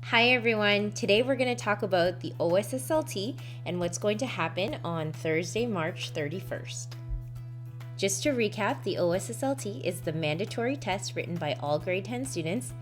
Hi everyone, today we're going to talk about the OSSLT and what's going to happen on Thursday, March 31st. Just to recap, the OSSLT is the mandatory test written by all grade 10 students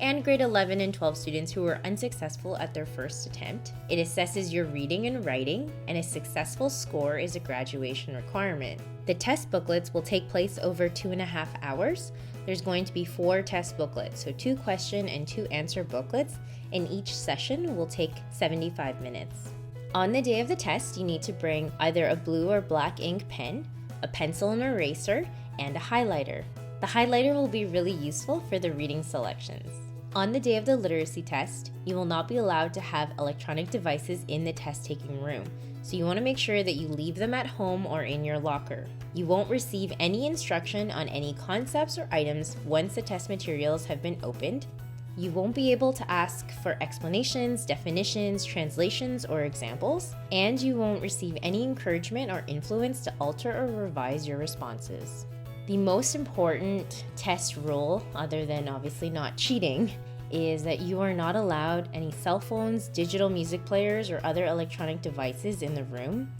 and grade 11 and 12 students who were unsuccessful at their first attempt. It assesses your reading and writing, and a successful score is a graduation requirement. The test booklets will take place over 2.5 hours. There's going to be 4 test booklets, so 2 question and 2 answer booklets, and each session will take 75 minutes. On the day of the test, you need to bring either a blue or black ink pen, a pencil and eraser, and a highlighter. The highlighter will be really useful for the reading selections. On the day of the literacy test, you will not be allowed to have electronic devices in the test-taking room, so you want to make sure that you leave them at home or in your locker. You won't receive any instruction on any concepts or items once the test materials have been opened. You won't be able to ask for explanations, definitions, translations, or examples, and you won't receive any encouragement or influence to alter or revise your responses. The most important test rule, other than obviously not cheating, is that you are not allowed any cell phones, digital music players, or other electronic devices in the room.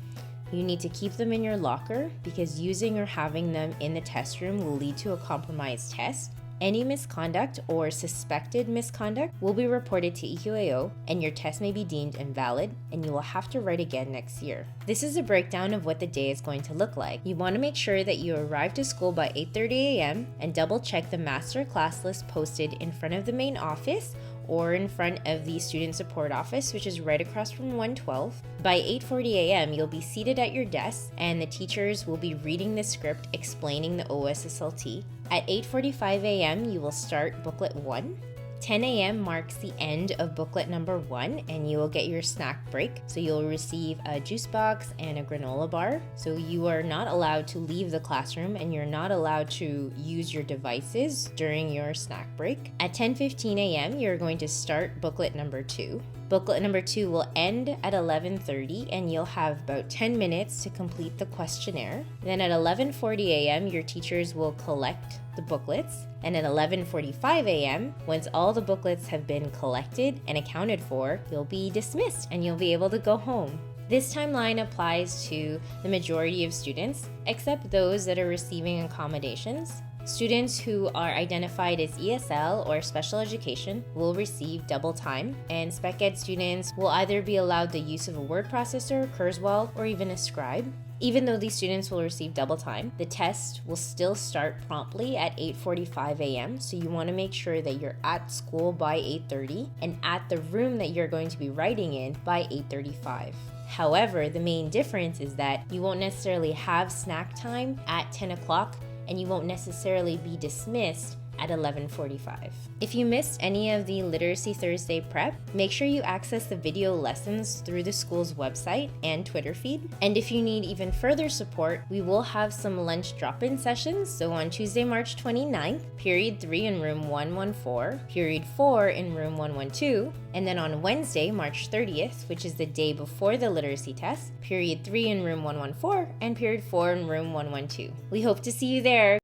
You need to keep them in your locker because using or having them in the test room will lead to a compromised test. Any misconduct or suspected misconduct will be reported to EQAO, and your test may be deemed invalid, and you will have to write again next year. This is a breakdown of what the day is going to look like. You want to make sure that you arrive to school by 8:30 a.m. and double check the master class list posted in front of the main office or in front of the student support office, which is right across from 112. By 8:40 a.m., you'll be seated at your desk, and the teachers will be reading the script explaining the OSSLT. At 8:45 a.m., you will start booklet 1. 10 a.m. marks the end of booklet number 1, and you will get your snack break. So you'll receive a juice box and a granola bar. So you are not allowed to leave the classroom, and you're not allowed to use your devices during your snack break. At 10:15 a.m., you're going to start booklet number 2. Booklet number 2 will end at 11:30, and you'll have about 10 minutes to complete the questionnaire. Then at 11:40 a.m., your teachers will collect the booklets, and at 11:45 a.m., once all the booklets have been collected and accounted for, you'll be dismissed and you'll be able to go home. This timeline applies to the majority of students, except those that are receiving accommodations. Students who are identified as ESL or special education will receive double time, and Spec Ed students will either be allowed the use of a word processor, Kurzweil, or even a scribe. Even though these students will receive double time, the test will still start promptly at 8:45 a.m. So you want to make sure that you're at school by 8:30 and at the room that you're going to be writing in by 8:35. However, the main difference is that you won't necessarily have snack time at 10 o'clock, and you won't necessarily be dismissed at 11:45. If you missed any of the Literacy Thursday prep, make sure you access the video lessons through the school's website and Twitter feed. And if you need even further support, we will have some lunch drop-in sessions. So on Tuesday, March 29th, period 3 in room 114, period 4 in room 112, and then on Wednesday, March 30th, which is the day before the literacy test, period 3 in room 114 and period 4 in room 112. We hope to see you there.